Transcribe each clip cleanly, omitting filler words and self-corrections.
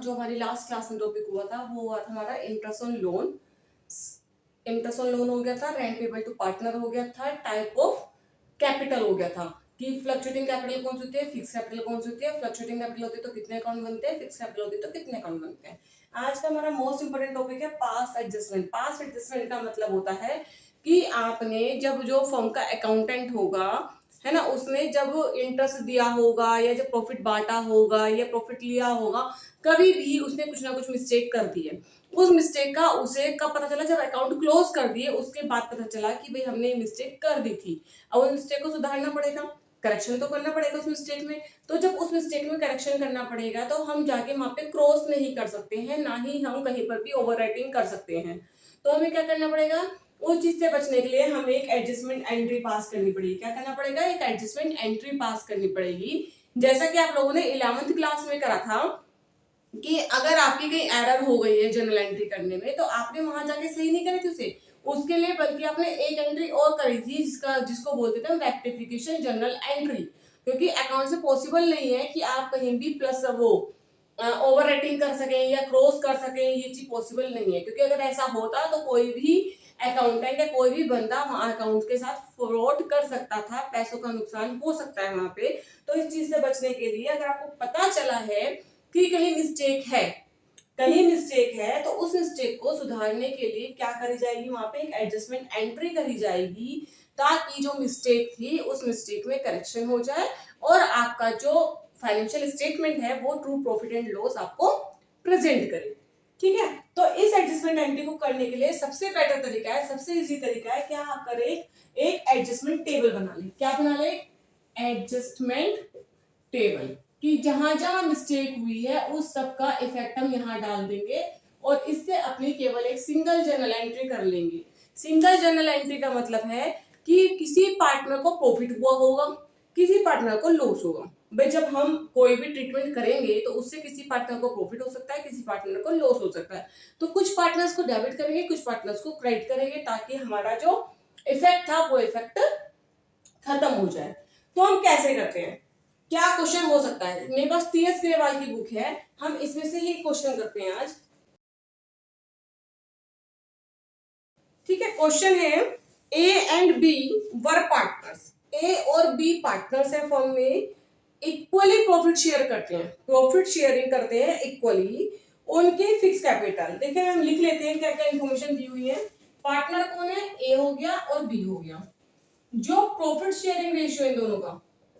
जो हमारी last class में टॉपिक हुआ था वो हुआ था हमारा interest on loan. Interest on loan हो गया था, रेंट पेबल टू पार्टनर हो गया था, टाइप ऑफ कैपिटल हो गया था कि फ्लक्चुएटिंग कैपिटल कौन सी होती है, फिक्स कैपिटल कौन सी होती है। फ्लक्चुएटिंग कैपिटल होती है तो कितने अकाउंट बनते हैं, फिक्स कैपिटल होती है तो कितने अकाउंट बनते हैं। आज का हमारा मोस्ट इंपोर्टेंट टॉपिक है पास्ट एडजस्टमेंट। पास्ट एडजस्टमेंट का मतलब होता है कि आपने जब जो फर्म का अकाउंटेंट होगा है ना, उसने जब इंटरेस्ट दिया होगा या जब प्रॉफिट बांटा होगा या प्रॉफिट लिया होगा, कभी भी उसने कुछ ना कुछ मिस्टेक कर दी है। उस मिस्टेक का उसे कब पता चला, जब अकाउंट क्लोज कर दिए उसके बाद पता चला कि भाई हमने मिस्टेक कर दी थी। अब उस मिस्टेक को सुधारना पड़ेगा, करेक्शन तो करना पड़ेगा उस मिस्टेक में। तो जब उस मिस्टेक में करेक्शन करना पड़ेगा तो हम जाके वहां पे क्रॉस नहीं कर सकते हैं, ना ही हम कहीं पर भी ओवर राइटिंग कर सकते हैं। तो हमें क्या करना पड़ेगा, उस चीज से बचने के लिए हमें एक एडजस्टमेंट एंट्री पास करनी पड़ेगी। क्या करना पड़ेगा, एक एडजस्टमेंट एंट्री पास करनी पड़ेगी। जैसा कि आप लोगों ने 11th क्लास में करा था कि अगर आपकी कहीं एरर हो गई है जनरल एंट्री करने में तो आपने वहां जाके सही नहीं करी थी उसे, उसके लिए बल्कि आपने एक एंट्री और करी थी जिसको बोलते थे हम रेक्टिफिकेशन जनरल एंट्री। क्योंकि अकाउंट से पॉसिबल नहीं है कि आप कहीं भी प्लस वो ओवर रेटिंग कर सकें या क्रॉस कर सकें, ये चीज पॉसिबल नहीं है। क्योंकि अगर ऐसा होता तो कोई भी अकाउंटेंट या कोई भी बंदा वहां अकाउंट के साथ फ्रॉड कर सकता था, पैसों का नुकसान हो सकता है वहां पे। तो इस चीज से बचने के लिए अगर आपको पता चला है कि कहीं मिस्टेक है तो उस मिस्टेक को सुधारने के लिए क्या करी जाएगी, वहां पे एक एडजस्टमेंट एंट्री करी जाएगी ताकि जो मिस्टेक थी उस मिस्टेक में करेक्शन हो जाए और आपका जो फाइनेंशियल स्टेटमेंट है वो ट्रू प्रॉफिट एंड लॉस आपको प्रेजेंट करे। ठीक है, तो इस एडजस्टमेंट एंट्री को करने के लिए सबसे बेटर तरीका है, सबसे इजी तरीका है, क्या आप करें, एक एडजस्टमेंट टेबल बना लें। क्या बना लें, एडजस्टमेंट टेबल, कि जहां जहां मिस्टेक हुई है उस सब का इफेक्ट हम यहाँ डाल देंगे और इससे अपनी केवल एक सिंगल जर्नल एंट्री कर लेंगे। सिंगल जर्नल एंट्री का मतलब है कि किसी पार्टनर को प्रॉफिट हुआ होगा, किसी पार्टनर को लॉस होगा। भाई जब हम कोई भी ट्रीटमेंट करेंगे तो उससे किसी पार्टनर को प्रॉफिट हो सकता है, किसी पार्टनर को लॉस हो सकता है। तो कुछ पार्टनर्स को डेबिट करेंगे, कुछ पार्टनर्स को क्रेडिट करेंगे ताकि हमारा जो इफेक्ट था वो इफेक्ट खत्म हो जाए। तो हम कैसे करते हैं, क्या क्वेश्चन हो सकता है। मेरे पास टीएस ग्रेवाल की बुक है, हम इसमें से ही क्वेश्चन करते हैं आज। ठीक है, क्वेश्चन है A and B were partners. A और बी पार्टनर्स है फर्म में, इक्वली प्रॉफिट शेयर करते हैं, प्रॉफिट शेयरिंग करते हैं इक्वली। उनके फिक्स कैपिटल देखिए, हम लिख लेते हैं क्या क्या इंफॉर्मेशन दी हुई है। पार्टनर कौन है, ए हो गया और बी हो गया। जो प्रॉफिट शेयरिंग रेशियो इन दोनों का,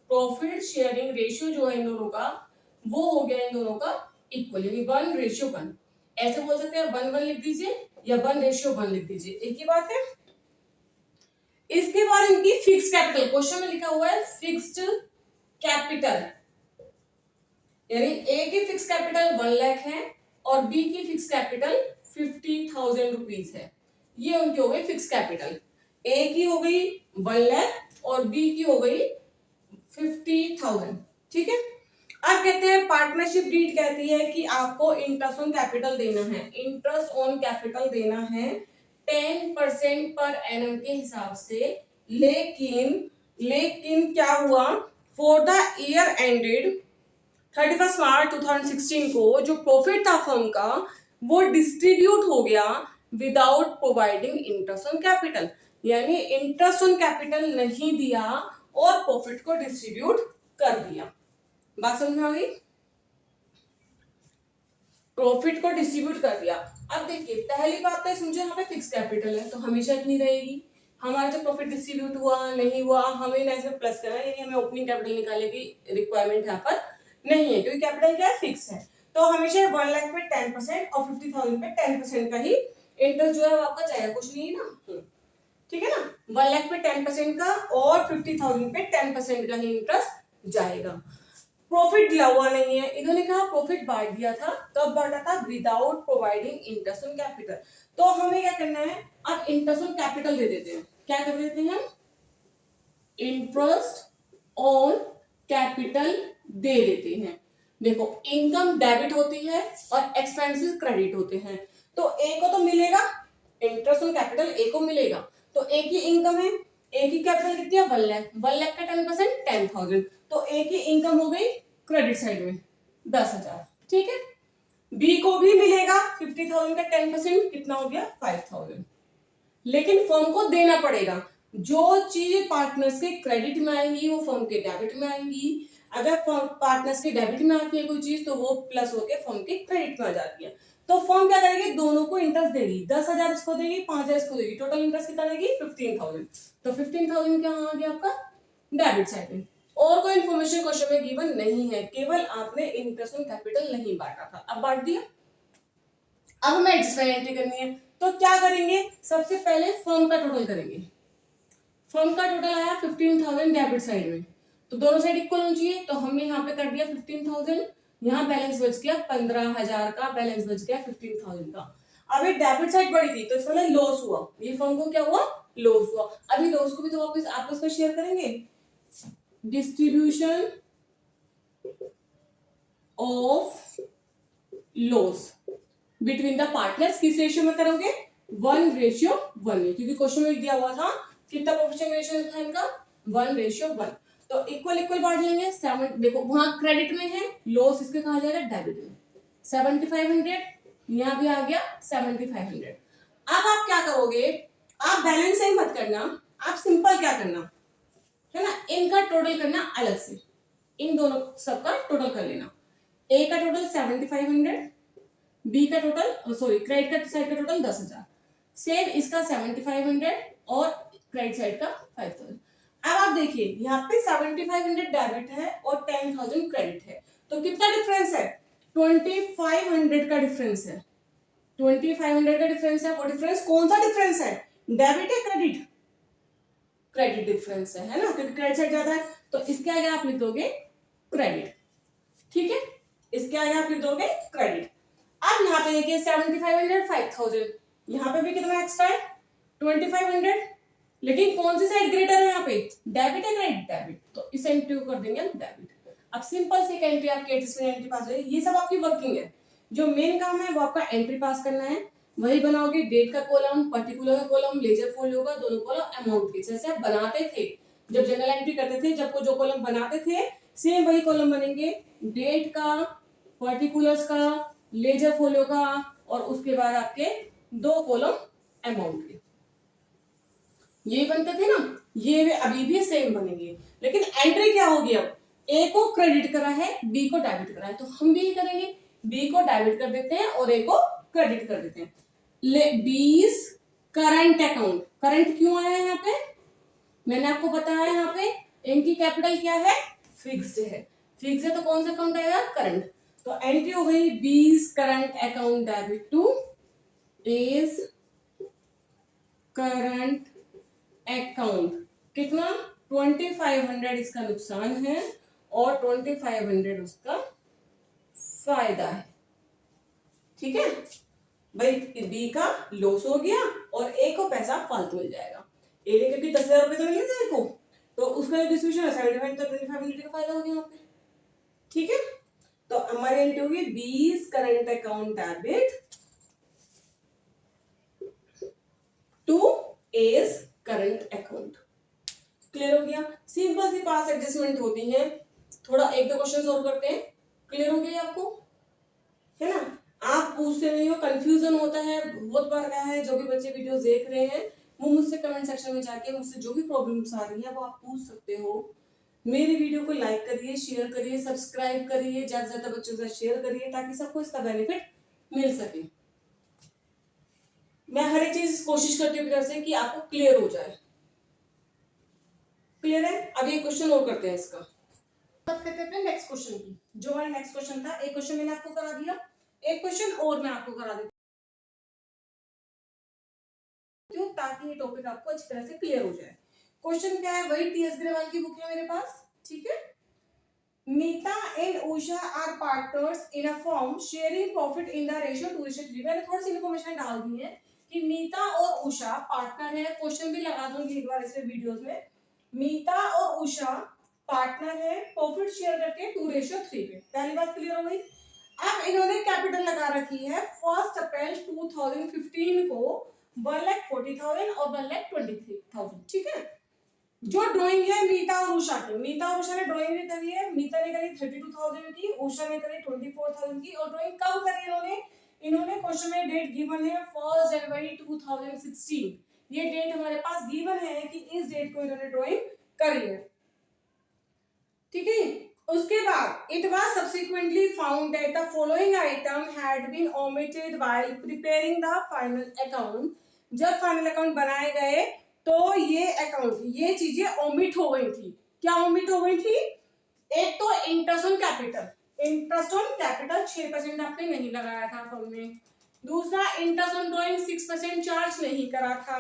प्रॉफिट शेयरिंग रेशियो जो है इन दोनों का, वो हो गया इन दोनों का इक्वल, यानी 1:1। ऐसे बोल सकते हैं 1:1 लिख दीजिए या 1:1 लिख दीजिए, एक ही बात है। इसके बाद इनकी फिक्स कैपिटल, क्वेश्चन में लिखा हुआ है फिक्स्ड कैपिटल, यानी ए की फिक्स कैपिटल 1 लाख है और बी की फिक्स कैपिटल 50,000 रुपीज है। ये उनकी हो गई फिक्स कैपिटल, ए की हो गई 1 लाख और बी की हो गई 50,000। ठीक है, अब कहते हैं पार्टनरशिप डीड कहती है कि आपको इंटरेस्ट ऑन कैपिटल देना है, इंटरेस्ट ऑन कैपिटल देना है 10% पर एनम के हिसाब से। लेकिन लेकिन क्या हुआ, फॉर द ईयर एंडेड 31 मार्च 2016 को जो प्रॉफिट था फर्म का वो डिस्ट्रीब्यूट हो गया without providing interest on capital, यानी इंटरेस्ट ऑन कैपिटल नहीं दिया और प्रॉफिट को डिस्ट्रीब्यूट कर दिया। बात समझ में आ गई, प्रॉफिट को डिस्ट्रीब्यूट कर दिया। अब देखिए पहली बात तो समझो यहाँ पे फिक्स कैपिटल है तो हमेशा इतनी रहेगी। हमारा जो प्रॉफिट डिस्ट्रीब्यूट हुआ नहीं हुआ हमें ना इसमें प्लस करना है, यानी हमें ओपनिंग कैपिटल निकालने की रिक्वायरमेंट यहाँ पर नहीं है क्योंकि कैपिटल क्या है, फिक्स है। तो हमेशा 1 लाख पे 10% और 50,000 पे 10% का ही इंटरेस्ट जो है वो आपका जाएगा, कुछ नहीं है ना। ठीक है ना, 1 लाख पे 10% का और 50,000 पे 10% का ही इंटरेस्ट जाएगा। प्रॉफिट दिया हुआ नहीं है, इन्होंने कहा प्रॉफिट बांट दिया था, कब बांटा था, without providing interest on capital. तो हमें क्या करना है, अब इंटरेस्ट ऑन कैपिटल दे देते हैं। क्या कर देते हैं, इंटरेस्ट ऑन कैपिटल दे देते हैं। देखो इनकम डेबिट होती है और एक्सपेंसेस क्रेडिट होते हैं, तो ए को तो मिलेगा इंटरेस्ट ऑन कैपिटल, ए को मिलेगा। तो ए की इनकम है, ए की कैपिटल कितनी है 1 लाख, 1 लाख का 10% 10,000, तो ए की इनकम हो गई क्रेडिट साइड में 10,000। ठीक है, बी को भी मिलेगा 50,000 का 10%, कितना हो गया 5,000। लेकिन फर्म को देना पड़ेगा। जो चीज पार्टनर्स के क्रेडिट में आएंगी वो फर्म के डेबिट में आएंगी। अगर पार्टनर्स के डेबिट में आती है कोई चीज तो वो प्लस होके फर्म के क्रेडिट में आ जाती है। तो फर्म क्या करेगी, दोनों को इंटरेस्ट देगी, 10,000 इसको देगी, 5,000 इसको देगी, टोटल इंटरेस्ट कितना देगी 15,000। तो 15,000 क्या आ गया आपका डेबिट साइड में। और कोई इन्फॉर्मेशन क्वेश्चन में गिवन नहीं है, केवल आपने इंटरेस्ट ऑन कैपिटल नहीं बांटा था, अब बांट दिया। अब हमें एक्स्ट्रा एंट्री करनी है, तो क्या करेंगे, सबसे पहले फर्म का टोटल करेंगे। फर्म का टोटल आया 15,000 डेबिट साइड में, तो दोनों साइड इक्वल होनी चाहिए, तो हमने यहाँ पे कर दिया 15,000, यहाँ बैलेंस बच गया 15,000 का, बैलेंस बच गया 15,000 का। अभी डेबिट साइड बढ़ी थी तो इसमें लॉस हुआ, ये फर्म को क्या हुआ, लॉस हुआ। अभी लॉस को भी तो वापस आपस में शेयर करेंगे, distribution of loss between the partners किस रेशियो में करोगे, 1:1 में, क्योंकि क्वेश्चन में दिया हुआ था कितना प्रोपोर्शन रेशियो था इनका, 1:1। तो इक्वल इक्वल बांट लेंगे। 7 देखो वहां क्रेडिट में है, लॉस इसके कहा जाएगा डेबिट में, 7,500 यहाँ भी आ गया 7,500। अब आप क्या करोगे, आप बैलेंस से ही मत करना, आप सिंपल क्या करना है ना, इनका टोटल करना अलग से, इन दोनों सबका टोटल कर लेना। ए का टोटल 7,500, बी का टोटल सॉरी क्रेडिट का साइड का टोटल 10,000, सेम इसका 7,500 और क्रेडिट साइड का 5,000। अब आप देखिए यहाँ पे 7,500 डेबिट है और 10,000 क्रेडिट है, तो कितना डिफरेंस है, 2,500 का डिफरेंस है, 2,500 का डिफरेंस है। वो डिफरेंस कौन सा डिफरेंस है, डेबिट है क्रेडिट, क्रेडिट डिफरेंस है ना, क्योंकि क्रेडिट साइड ज्यादा है, तो इसके आगे आप लिख दोगे क्रेडिट, ठीक है, इसके आगे आप लिख दोगे क्रेडिट। अब यहाँ पे देखिए 7,500 5,000, यहाँ पे भी कितना एक्स्ट्रा है 2,500, लेकिन कौन सी साइड ग्रेटर है यहाँ पे, डेबिट है क्रेडिट, डेबिट, तो इस एंट्री को कर देंगे हम डेबिट। अब सिंपल सी एंट्री आपकी एंट्री पास हो, ये सब आपकी वर्किंग है, जो मेन काम है वो आपका एंट्री पास करना है, वही बनाओगे, डेट का कॉलम, पर्टिकुलर का कॉलम, लेजर फोलियो का, दोनों कॉलम अमाउंट के जैसे आप बनाते थे जब जनरल एंट्री करते थे, जब जो कॉलम बनाते थे सेम वही कॉलम बनेंगे, डेट का, पर्टिकुलर्स का, लेजर फोलियो का, और उसके बाद आपके 2 कॉलम अमाउंट के, ये बनते थे ना, ये अभी भी सेम बनेंगे। लेकिन एंट्री क्या होगी, अब ए को क्रेडिट करा है, बी को डेबिट करा है, तो हम भी करेंगे, बी को डेबिट कर देते हैं और ए को क्रेडिट कर देते हैं। बीस करंट अकाउंट, करंट क्यों आया है यहाँ पे, मैंने आपको बताया यहाँ पे इनकी कैपिटल क्या है, फिक्स्ड है, फिक्स्ड है तो कौन सा अकाउंट आएगा, करंट। तो एंट्री हो गई 20 current account debit two is current account, कितना 2,500 इसका नुकसान है और 2,500 उसका फायदा है, ठीक है भाई, बी का लॉस हो गया और ए को पैसा फालतू मिल जाएगा, ए ने क्योंकि 10,000 रुपए तो मिले थे को, तो उसका डिस्ट्रीब्यूशन है 75 तो 2,500 का फायदा हो गया यहाँ पे, ठीक है। तो हमारी एंट्री होगी 20 current account debit to as current account, clear हो गया। सिंपल सी पास एडजस्टमेंट होती है, थोड़ा 1-2 क्वेश्चन और करते हैं, क्लियर हो गया आपको, है ना, आप पूछते नहीं हो, कंफ्यूजन होता है बहुत बार क्या है, जो भी बच्चे वीडियोस देख रहे हैं वो मुझसे कमेंट सेक्शन में जाके मुझसे जो भी प्रॉब्लम्स आ रही है वो आप पूछ सकते हो। मेरी वीडियो को लाइक करिए, शेयर करिए, सब्सक्राइब करिए, ज्यादा से ज्यादा बच्चों के साथ शेयर करिए ताकि सबको इसका बेनिफिट मिल सके। मैं हर एक चीज कोशिश करती हूँ से कि आपको क्लियर हो जाए, क्लियर है। अब ये क्वेश्चन और करते हैं, इसका बात करते हैं नेक्स्ट क्वेश्चन की, जो हमारा नेक्स्ट क्वेश्चन था, एक क्वेश्चन मैंने आपको करा दिया, एक क्वेश्चन और मैं आपको करा देती हूँ ताकि ये टॉपिक आपको अच्छी तरह से क्लियर हो जाए। क्वेश्चन क्या है, वही टीएस ग्रेवाल की बुक है मेरे पास, ठीक है। Nita and Usha are partners in a firm sharing profit in the ratio 2:3। मैंने थोड़ी सी इन्फॉर्मेशन डाल दी है कि नीता और उषा पार्टनर है, क्वेश्चन भी लगा दूंगी एक बार इसमें वीडियोस में। नीता और उषा पार्टनर है, प्रॉफिट शेयर करके 2:3 पे, पहली बात क्लियर हो गई। अब इन्होंने कैपिटल लगा रखी है 1 अप्रैल 2015 को 1,40,000 और 1,23,000, ठीक है। जो ड्राइंग है मीता और उषा की, मीता और उषा ने ड्राइंग करी है, मीता ने करी 32,000 की, उषा ने करी 24,000 की। और ड्राइंग कब करी इन्होंने, इन्होंने क्वेश्चन में डेट गिवन है 1 जनवरी 2016, ये डेट हमारे पास गिवन है कि इस डेट को इन्होंने ड्राइंग करी है, ठीक है। उसके बाद it was subsequently found that the following item had been omitted while preparing the final account, जब फाइनल अकाउंट बनाए गए तो ये अकाउंट, ये चीजें ओमिट हो गई थी। क्या ओमिट हो गई थी? एक तो interest on capital, interest on capital 6% आपने नहीं लगाया था फॉर्म में। दूसरा, इंटरेस्ट ऑन ड्राइंग 6% चार्ज नहीं करा था।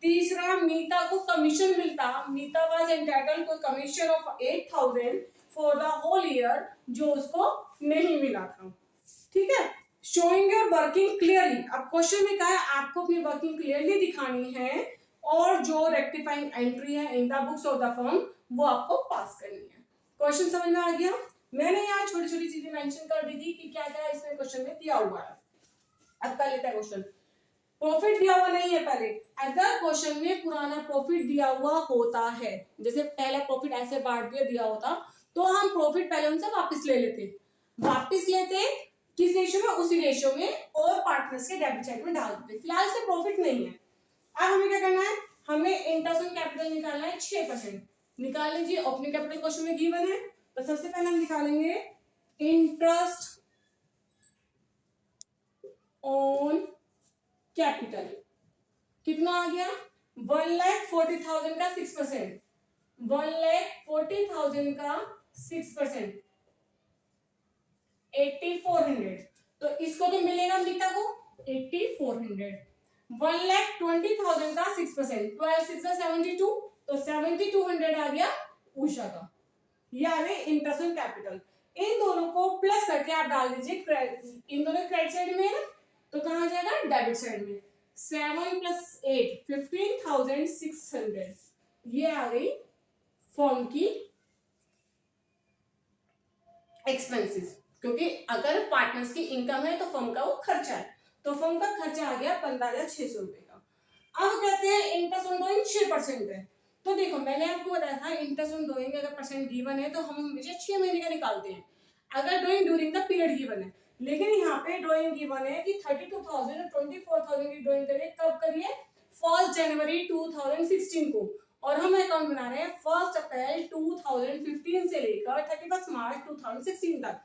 तीसरा, मीता को कमीशन मिलता, Meeta was entitled to commission of 8,000 for the whole year, जो उसको नहीं मिला था, ठीक है। शोइंग योर वर्किंग क्लियरली, अब क्वेश्चन में कहा है आपको अपनी वर्किंग क्लियरली दिखानी है और जो रेक्टिफाइंग एंट्री है in the books of the firm वो आपको पास करनी है। क्वेश्चन समझ में आ गया? मैंने यहाँ छोटी छोटी चीजें मेंशन कर दी थी कि क्या क्या इसमें क्वेश्चन में दिया हुआ है। अब कर लेते हैं क्वेश्चन। प्रॉफिट दिया हुआ नहीं है पहले, अगर क्वेश्चन में पुराना प्रॉफिट दिया हुआ होता है, जैसे पहला प्रॉफिट ऐसे बांट दिया होता, तो हम प्रॉफिट पहले उनसे वापस ले लेते, वापस लेते किस रेशियो में, उसी रेशियो में, और पार्टनर्स के डेबिट साइड में डाल देते। फिलहाल से प्रॉफिट नहीं है। अब हमें क्या करना है, हमें इंटरेस्ट ऑन कैपिटल निकालना है 6%। निकाल लीजिए, ओपनिंग कैपिटल क्वेश्चन में गिवन है, तो सबसे पहले हम निकालेंगे इंटरेस्ट ऑन कैपिटल। कितना आ गया? 1,40,000 का 6%, 1,40,000 का 6%, 8,400। तो इसको तो मिलेगा मीता को 8,400। 1,20,000 का 6%, 12 6 72, तो 7,200 आ गया उषा का। ये आ गए इंटरेस्ट ऑन कैपिटल। इन दोनों को प्लस करके आप डाल दीजिए, इन दोनों क्रेडिट साइड में है, तो कहां आ जाएगा? डेबिट साइड में। 7 + 8 15,600, ये आ गई फर्म की एक्सपेंसेस, क्योंकि अगर पार्टनर्स की इनकम है तो फर्म का वो खर्चा है, तो फर्म का खर्चा आ गया 15,600 रुपए का। अब कहते हैं इंटरेस्ट ऑन ड्राइंग 6% है, तो देखो मैंने आपको बताया था इंटरेस्ट ऑन ड्राइंग अगर परसेंट गिवन है तो हम हमेशा 6 महीने का निकालते हैं, अगर drawing during the period given है। लेकिन यहाँ पे ड्राइंग गिवन है कि 32,000 और 24,000 की ड्राइंग करिए, कब करिए? 1 जनवरी 2016 को, और हम अकाउंट बना रहे हैं 1 अप्रैल 2015 से लेकर 31 मार्च 2016 तक।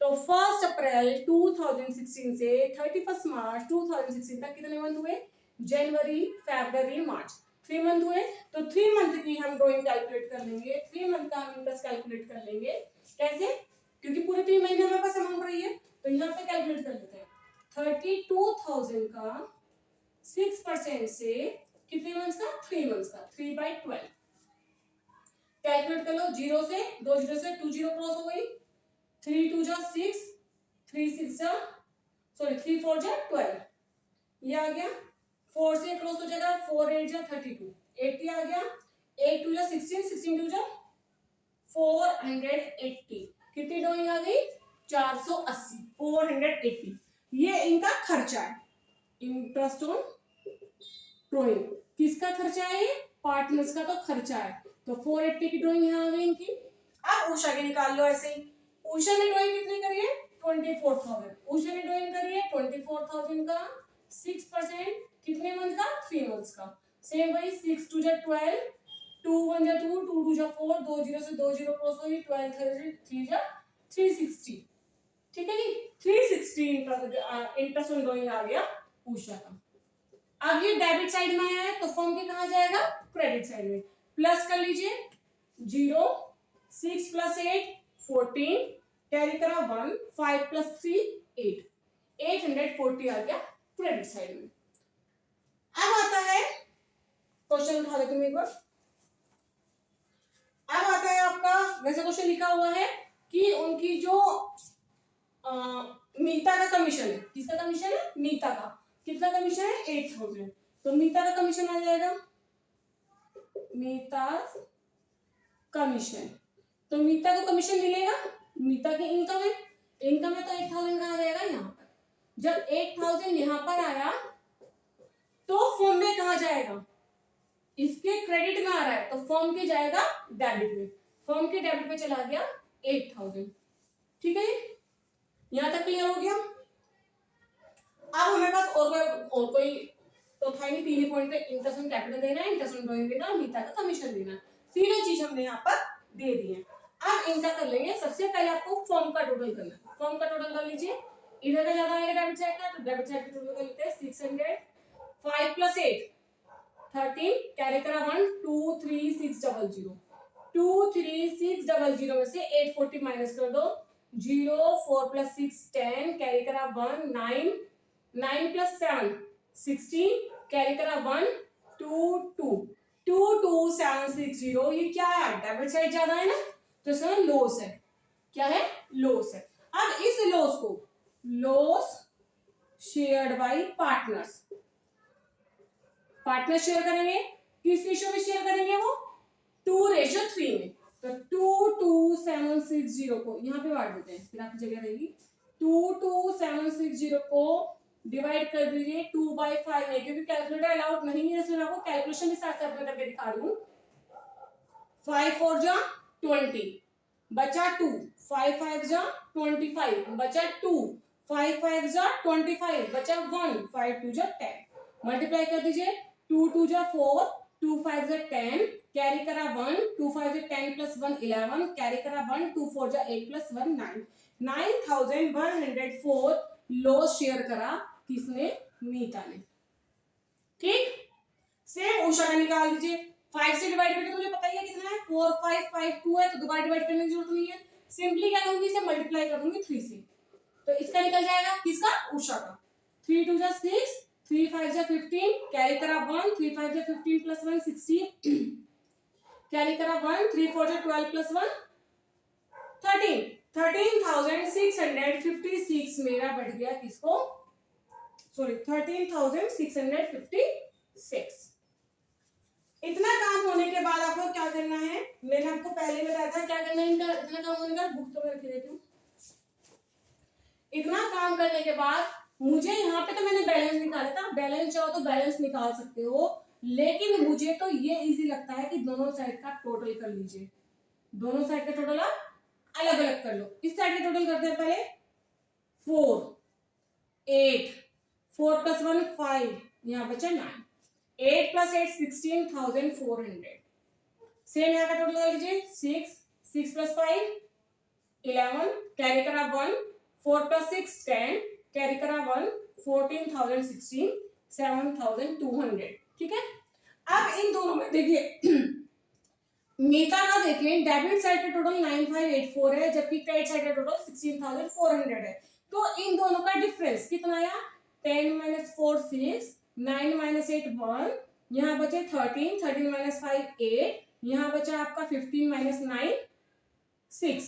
तो 1 अप्रैल 2016 से 31 मार्च 2016 तक कितने मंथ हुए? जनवरी, फरवरी, मार्च, 3 मंथ हुए। तो 3 मंथ की हम ड्राइंग कैलकुलेट कर लेंगे, 3 मंथ का हम इंटरेस्ट कैलकुलेट कर लेंगे। कैसे? क्योंकि पूरे 3 महीने हमारे पास अमाउंट रही है, तो यहाँ पे कैलकुलेट कर लेते हैं। 32,000 का 6% से कितने मंथ्स का? 3 मंथ्स का, 3/12। कैलकुलेट कर लो, 0 से 2 0 से 2 0 क्रॉस हो गई, 3 2 जा 6, 3 6 जा, सॉरी 3 4 जा 12, ये आ गया। 4 से क्रॉस हो जाएगा, 4 8 जा 32, 80 आ गया। 8 2 जा 16, 16 2 जा 480, कितनी ड्राइंग आ गई? 480, 480। ये इनका खर्चा है, इंटरेस्ट ऑन ड्राइंग। किसका खर्चा है? ये पार्टनर्स का तो खर्चा है, तो 480 की ड्राइंग यहाँ आ गई इनकी। अब उषा की निकाल लो ऐसे ही। उषा ने ड्राइंग कितनी करी है? 24,000। उषा ने ड्राइंग करी है 24,000 का 6%, कितने मंथ का? 3 मंथ्स का। सेम वही, 6 2 जा 12, 2 1 जा 2, 2 2 जा 4, 2 0 से 2 0 क्रॉस हुई, 12 3 जा 360, ठीक है जी। 360 इंटरेस्ट ऑन ड्राइंग आ गया उषा का। अब ये डेबिट साइड में आया है, तो फर्म के कहा जाएगा? क्रेडिट साइड में। प्लस कर लीजिए, 0 6 + 8 14, कैरी करा 1, 5 + 3 8, 840 आ गया क्रेडिट साइड में। अब आता है क्वेश्चन, उठा लेते हैं एक बार। अब आता है आपका, वैसे क्वेश्चन लिखा हुआ है कि उनकी जो मीता का कमीशन है, किसका कमीशन है? मीता का। कितना कमीशन है? 8,000। तो मीता का कमीशन आ जाएगा, मीता कमीशन। तो मीता को कमीशन मिलेगा, मीता की इनकम है, इनकम है तो 8,000 का आ जाएगा यहाँ पर। जब 8,000 यहाँ पर आया तो फॉर्म में कहा जाएगा? इसके क्रेडिट में आ रहा है तो फर्म के जाएगा डेबिट में, फर्म के डेबिट में चला गया 8,000। ठीक है, यहां तक क्लियर हो गया। अब हमारे पास और कोई तो था नहीं, 3 ही पॉइंट है, इंटरेस्ट ऑन कैपिटल देना है, इंटरेस्ट ऑन ड्राइंग देना, मीता का कमीशन देना, तीनों चीज हमने यहाँ पर दे दी है। अब इनका कर लेंगे। सबसे पहले आपको फॉर्म का टोटल करना है, फॉर्म का टोटल कर लीजिए। इधर का ज्यादा आएगा डेबिट साइड का, तो डेबिट साइड का टोटल कर लेते हैं 600। 5 + 8 13, कैरी करा 1 23600, 23600 में से 840 माइनस कर दो, 0 4 + 6 10, कैरी करा 1 9, 9 + 7 16, कैरी करा 1 2 2, 22760। ये क्या है, डेबिट साइड ज्यादा है ना, तो इसका लॉस है। क्या है, लॉस है। अब इस लॉस को loss shared by partners, partner share करेंगे, किस रेशियो में शेयर करेंगे, वो 2:3 में। तो 22760 को यहाँ पे बांट देते हैं, फिर आपकी जगह रहेगी 22760 को डिवाइड कर दीजिए 2/5 में, क्योंकि कैलकुलेटर अलाउड नहीं है, इसलिए मैं आपको कैलकुलेशन के साथ साथ में करके दिखा रही हूँ। 5 4 जा 20 बचा 2, 5 5 जा 25 बचा 2, 5 5 जा 25 बचा 1, 5 2 जा 10, मल्टीप्लाई कर दीजिए 2 2 जा 4, 2 5 जा 10, कैरी करा 1, 2 5 जा 10 + 1 11, कैरी करा 1, 2 4 जा 8 + 1 9, 9104 लॉस शेयर करा किसने, मीता ने। ठीक, सेम उषा का निकाल दीजिए। 5 से डिवाइड करके मुझे पता ही है कितना है, 4 5 5 2 है, तो दोबारा डिवाइड करने की जरूरत नहीं है, सिंपली क्या करूंगी, इसे मल्टीप्लाई कर दूंगी 3 से, तो इसका निकल जाएगा किसका, उषा का। 3 2 जा 6, 3 5 जा 15, कैरी करा 1, 3 5 जा 15 + 1 16, कैरी करा 1, 3 4 जा 12 + 1 13, 13,656 मेरा बढ़ गया किसको, सॉरी 13,656। इतना काम होने के बाद आपको क्या करना है, मैंने आपको पहले बताया था क्या करना है इनका, इतना काम होने का, बुक तो मैं रख देती हूँ। इतना काम करने के बाद मुझे यहाँ पे तो मैंने बैलेंस निकाला था, बैलेंस चाहो तो बैलेंस निकाल सकते हो, लेकिन मुझे तो ये इजी लगता है कि दोनों साइड का टोटल कर लीजिए, दोनों साइड का टोटल आप अलग अलग कर लो। इस साइड का टोटल करते हैं पहले, 4 8, 4 + 1 5, यहाँ बचा 9, 8 + 8 16,400। सेम यहाँ का टोटल कर लीजिए, 6 6 + 5 11, कैरी करा 1, 4 + 6 10, कैरी करा 1, 14,016 7,200। ठीक है, अब इन दोनों में देखिए मीता का देखिए, डेबिट साइड का टोटल 9584 है, जबकि क्रेडिट साइड का टोटल 16,400 है, तो इन दोनों का डिफरेंस कितना आया, 10 - 4 6, 9 - 8 1, यहाँ बचे 13, 13 - 5 8, यहाँ बचा आपका 15 - 9 6,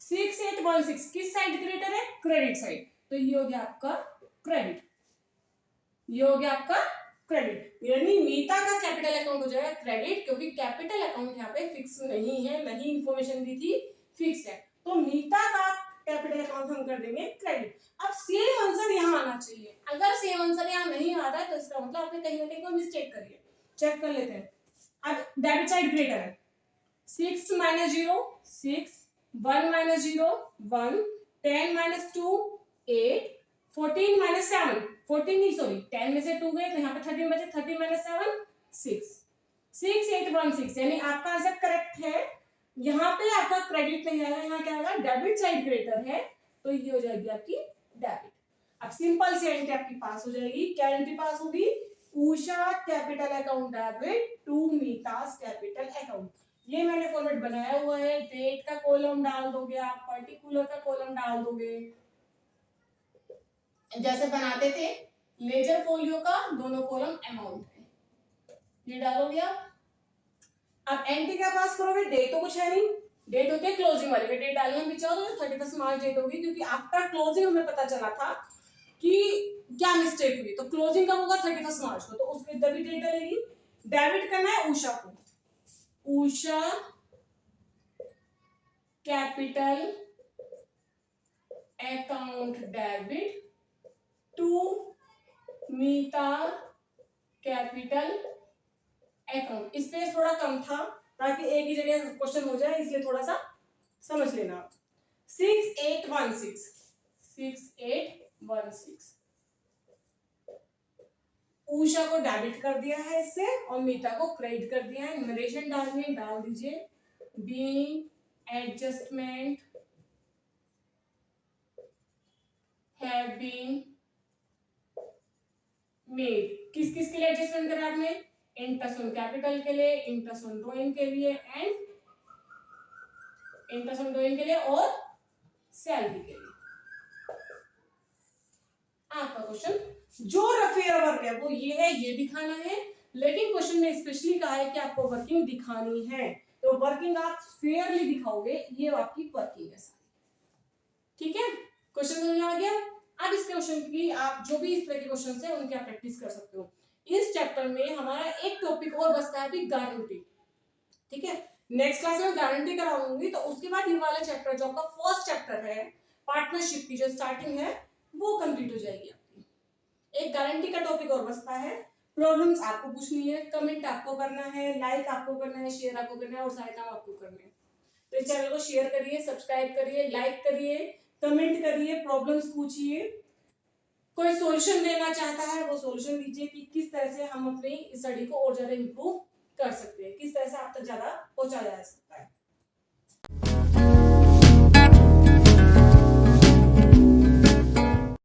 6816। किस साइड क्रेडिटर है, क्रेडिट साइड, तो ये हो गया आपका क्रेडिट, ये हो गया आपका क्रेडिट, यानी मीता का कैपिटल अकाउंट हो जाएगा क्रेडिट, क्योंकि कैपिटल अकाउंट यहाँ पे फिक्स नहीं है, नहीं इंफॉर्मेशन दी थी, फिक्स है, तो मीता का कैपिटल अकाउंट हम कर देंगे क्रेडिट। अब सेम आंसर यहाँ आना चाहिए, अगर सेम आंसर यहाँ नहीं आ रहा है तो इसका मतलब आपने कहीं ना कहीं कोई मिस्टेक करी है, चेक कर लेते हैं। अब डेबिट साइड ग्रेटर है, 6 - 0 6, 1 - 0 1, 10 - 2 8, 14 - 7 14 नहीं सॉरी 10 में से 2 गए तो यहाँ पे 13 बचे, 13 - 7 6, 6816, यानी आपका आंसर करेक्ट है। यहाँ पे आपका क्रेडिट नहीं आएगा, यहाँ क्या आएगा, डेबिट साइड ग्रेटर है, तो ये हो जाएगी आपकी डेबिट। अब सिंपल सी एंट्री आपकी पास हो जाएगी, क्या एंट्री पास होगी, Usha capital account debit to Meeta's capital account. ये मैंने फॉर्मेट बनाया हुआ है, डेट का कॉलम डाल दोगे आप, पर्टिकुलर का कॉलम डाल दोगे, जैसे बनाते थे लेजर फोलियो का, दोनों कॉलम अमाउंट है, ये डालोगे आप। अब एंट्री क्या पास करोगे, डेट तो कुछ है नहीं, डेट होती है क्लोजिंग वाली, डेट डालना भी चाहो तो 31 मार्च डेट होगी, क्योंकि आफ्टर क्लोजिंग हमें पता चला था कि क्या मिस्टेक हुई, तो क्लोजिंग कब होगा, 31 मार्च को, तो उसके इधर भी डेट डलेगी। डेबिट करना है उषा को, Usha capital account debit to Meeta capital account, space थोड़ा कम था ताकि एक ही जगह क्वेश्चन हो जाए, इसलिए थोड़ा सा समझ लेना। 6816 उषा को डेबिट कर दिया है इससे और मीता को क्रेडिट कर दिया है। नरेशन डाल दीजिए being adjustment have been made. किस किस के लिए एडजस्टमेंट करा आपने? इंटरेस्ट ऑन कैपिटल के लिए, इंटरेस्ट ऑन ड्राइंग के लिए एंड इंटरेस्ट ऑन ड्राइंग के लिए और सैलरी के लिए। आपका क्वेश्चन जो रफेयर वर्क है वो ये है, ये दिखाना है, लेकिन क्वेश्चन में स्पेशली कहा है कि आपको वर्किंग दिखानी है, तो वर्किंग आप फेयरली दिखाओगे, ये आपकी वर्किंग है सारी। ठीक है, क्वेश्चन समझ में आ गया? अब इस क्वेश्चन की आप जो भी इस तरह के क्वेश्चन है उनकी आप प्रैक्टिस कर सकते हो। इस चैप्टर में हमारा एक टॉपिक और बचता है अभी, गारंटी। ठीक है, नेक्स्ट क्लास में गारंटी कराऊंगी, तो उसके बाद ये वाला चैप्टर जो आपका फर्स्ट चैप्टर है पार्टनरशिप की जो स्टार्टिंग है वो कंप्लीट हो जाएगी आपकी। एक गारंटी का टॉपिक और बचता है। प्रॉब्लम्स आपको पूछनी है, कमेंट आपको करना है, लाइक आपको करना है, शेयर आपको करना है और सारे काम आपको करने हैं। तो इस चैनल को शेयर करिए, सब्सक्राइब करिए, लाइक करिए, कमेंट करिए, प्रॉब्लम्स पूछिए। कोई सॉल्यूशन देना चाहता है वो सॉल्यूशन दीजिए कि किस तरह से हम अपनी स्टडी को और ज्यादा इंप्रूव कर सकते हैं, किस तरह से आप तक ज्यादा पहुंचाया जा सकता है।